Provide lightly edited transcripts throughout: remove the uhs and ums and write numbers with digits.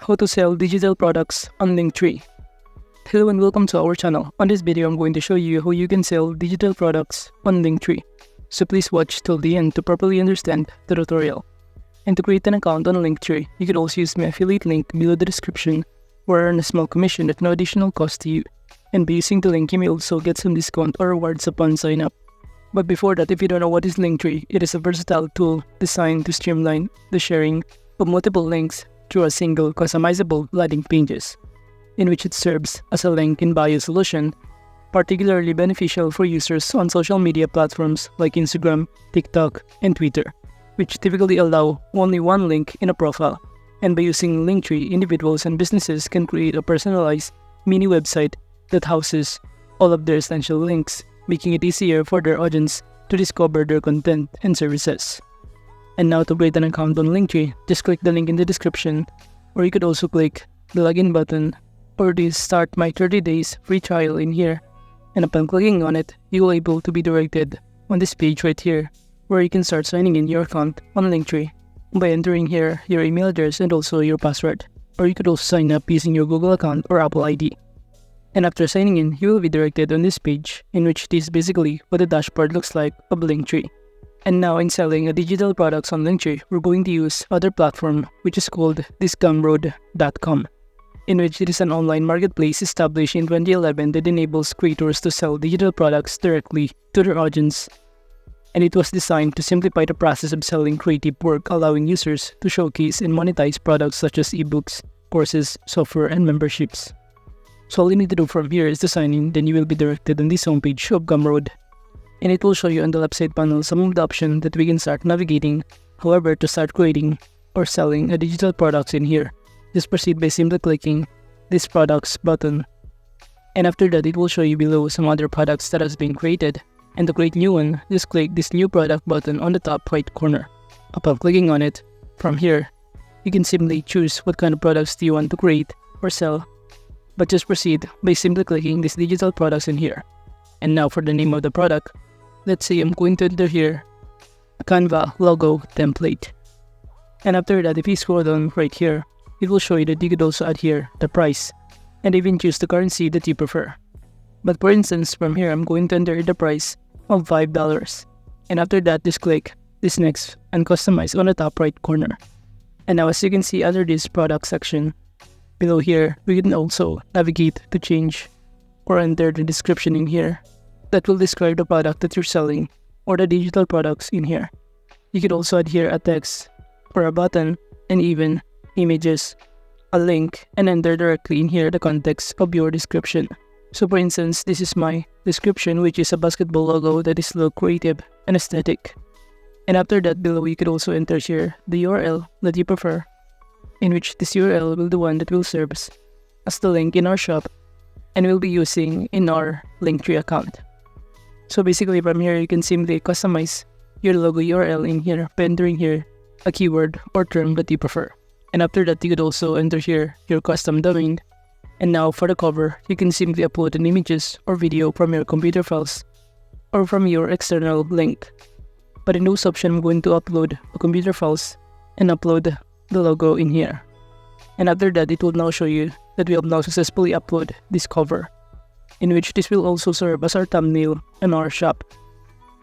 How to sell digital products on Linktree. Hello and welcome to our channel. On this video, I'm going to show you how you can sell digital products on Linktree. So please watch till the end to properly understand the tutorial. And to create an account on Linktree, you can also use my affiliate link below the description or earn a small commission at no additional cost to you. And by using the link, you may also get some discount or rewards upon sign up. But before that, if you don't know what is Linktree, it is a versatile tool designed to streamline the sharing of multiple links through a single customizable landing pages, in which it serves as a link in bio solution, particularly beneficial for users on social media platforms like Instagram, TikTok, and Twitter, which typically allow only one link in a profile. And by using Linktree, individuals and businesses can create a personalized mini website that houses all of their essential links, making it easier for their audience to discover their content and services. And now to create an account on Linktree, just click the link in the description, or you could also click the login button or the start my 30 days free trial in here. And upon clicking on it, you will be able to be directed on this page right here, where you can start signing in your account on Linktree by entering here your email address and also your password. Or you could also sign up using your Google account or Apple ID. And after signing in, you will be directed on this page, in which this is basically what the dashboard looks like of Linktree. And now in selling a digital products on Linktree, we're going to use other platform which is called disgumroad.com, in which it is an online marketplace established in 2011 that enables creators to sell digital products directly to their audience. And it was designed to simplify the process of selling creative work, allowing users to showcase and monetize products such as ebooks, courses, software, and memberships. So all you need to do from here is to sign in, then you will be directed on this homepage of Gumroad. And it will show you on the left side panel some of the options that we can start navigating. However, to start creating or selling a digital products in here, just proceed by simply clicking this products button. And after that, it will show you below some other products that has been created. And to create new one, just click this new product button on the top right corner. Upon clicking on it, from here, you can simply choose what kind of products do you want to create or sell. But just proceed by simply clicking this digital products in here. And now for the name of the product, let's say I'm going to enter here a Canva logo template. And after that, if you scroll down right here, it will show you that you could also add here the price and even choose the currency that you prefer. But for instance, from here, I'm going to enter the price of $5. And after that, just click this next and customize on the top right corner. And now as you can see under this product section, below here, we can also navigate to change or enter the description in here that will describe the product that you're selling or the digital products in here. You could also add here a text or a button and even images, a link, and enter directly in here the context of your description. So for instance, this is my description, which is a basketball logo that is look creative and aesthetic. And after that, below you could also enter here the URL that you prefer, in which this URL will be the one that will serve as the link in our shop and we'll be using in our Linktree account. So basically from here, you can simply customize your logo URL in here by entering here a keyword or term that you prefer. And after that, you could also enter here your custom domain. And now for the cover, you can simply upload an images or video from your computer files or from your external link. But in those options, I'm going to upload the computer files and upload the logo in here. And after that, it will now show you that we have now successfully uploaded this cover, in which this will also serve as our thumbnail in our shop,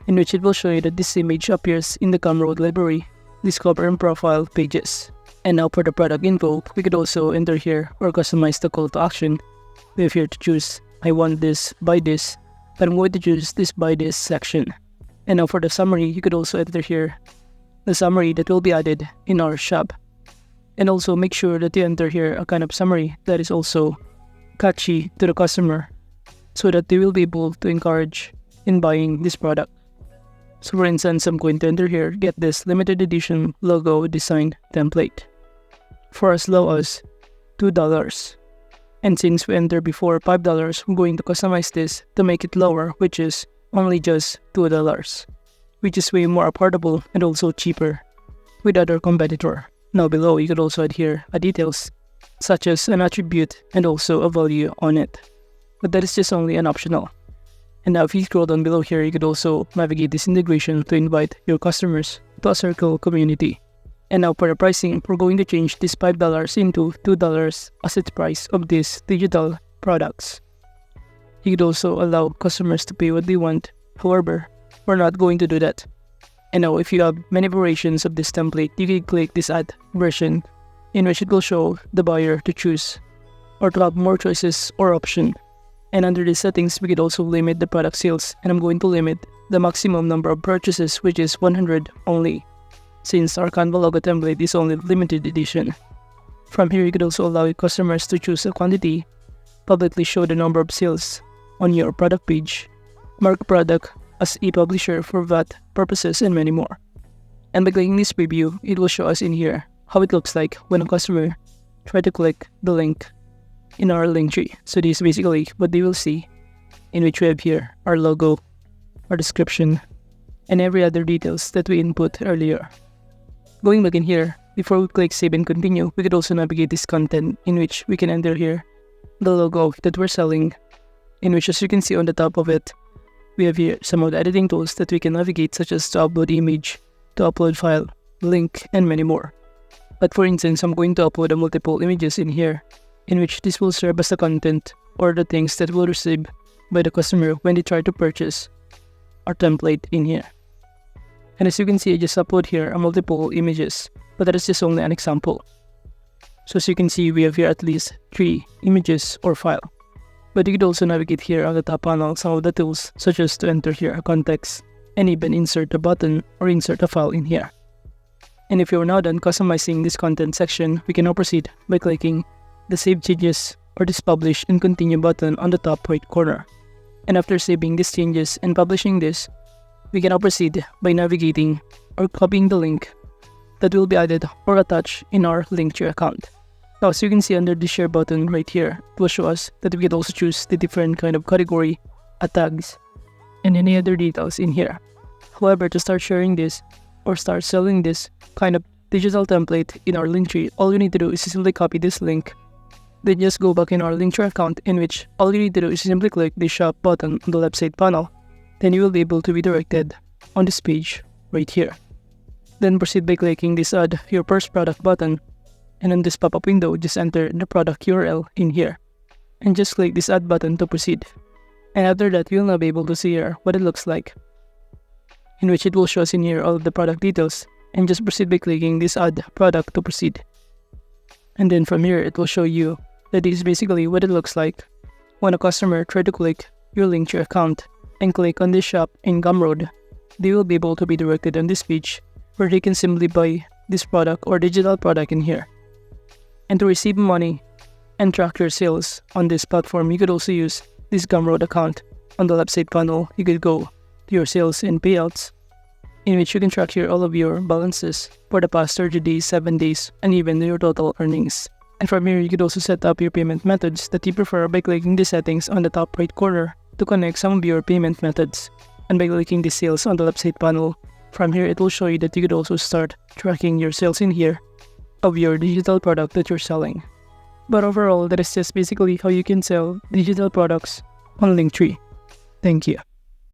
in which it will show you that this image appears in the Gumroad library, discover and profile pages. And now for the product info, we could also enter here or customize the call to action. We have here to choose, I want this, buy this, but I'm going to choose this buy this section. And now for the summary, you could also enter here the summary that will be added in our shop. And also make sure that you enter here a kind of summary that is also catchy to the customer, so that they will be able to encourage in buying this product. So for instance, I'm going to enter here, get this limited edition logo design template for as low as $2. And since we entered before $5, we're going to customize this to make it lower, which is only just $2, which is way more affordable and also cheaper with other competitor. Now below, you could also add here a details such as an attribute and also a value on it. But that is just only an optional. And now if you scroll down below here, you could also navigate this integration to invite your customers to a circle community. And now for the pricing, we're going to change this $5 into $2 as its price of these digital products. You could also allow customers to pay what they want. However, we're not going to do that. And now if you have many variations of this template, you can click this add version, in which it will show the buyer to choose or to have more choices or option. And under the settings, we could also limit the product sales, and I'm going to limit the maximum number of purchases, which is 100 only, since our Canva logo template is only limited edition. From here, you could also allow customers to choose a quantity, publicly show the number of sales on your product page, mark product as a publisher for VAT purposes, and many more. And by clicking this preview, it will show us in here how it looks like when a customer tries to click the link in our Linktree. So this is basically what they will see, in which we have here our logo, our description, and every other details that we input earlier. Going back in here, before we click save and continue, we could also navigate this content, in which we can enter here the logo that we're selling, in which, as you can see on the top of it, we have here some of the editing tools that we can navigate, such as to upload image, to upload file, link, and many more. But for instance, I'm going to upload multiple images in here, in which this will serve as the content or the things that we'll receive by the customer when they try to purchase our template in here. And as you can see, I just upload here multiple images, but that is just only an example. So as you can see, we have here at least 3 images or file. But you could also navigate here on the top panel some of the tools, such as to enter here a context and even insert a button or insert a file in here. And if you're now done customizing this content section, we can now proceed by clicking the Save Changes or this Publish and Continue button on the top right corner. And after saving these changes and publishing this, we can now proceed by navigating or copying the link that will be added or attached in our Linktree account. Now, as you can see under the share button right here, it will show us that we can also choose the different kind of category, tags, and any other details in here. However, to start sharing this or start selling this kind of digital template in our Linktree, all you need to do is simply copy this link, then just go back in our Linktree account, in which all you need to do is simply click the shop button on the left side panel. Then you will be able to be directed on this page right here. Then proceed by clicking this add your first product button, and in this pop-up window, just enter the product URL in here, and just click this add button to proceed. And after that, you'll now be able to see here what it looks like, in which it will show us in here all of the product details, and just proceed by clicking this add product to proceed. And then from here, it will show you that this is basically what it looks like when a customer tries to click your Linktree account and click on this shop in Gumroad. They will be able to be directed on this page where they can simply buy this product or digital product in here. And to receive money and track your sales on this platform, you could also use this Gumroad account. On the left side panel, you could go to your sales and payouts, in which you can track here all of your balances for the past 30 days, 7 days, and even your total earnings. And from here, you could also set up your payment methods that you prefer by clicking the settings on the top right corner to connect some of your payment methods. And by clicking the sales on the left side panel, from here it will show you that you could also start tracking your sales in here of your digital product that you're selling. But overall, that is just basically how you can sell digital products on Linktree. Thank you.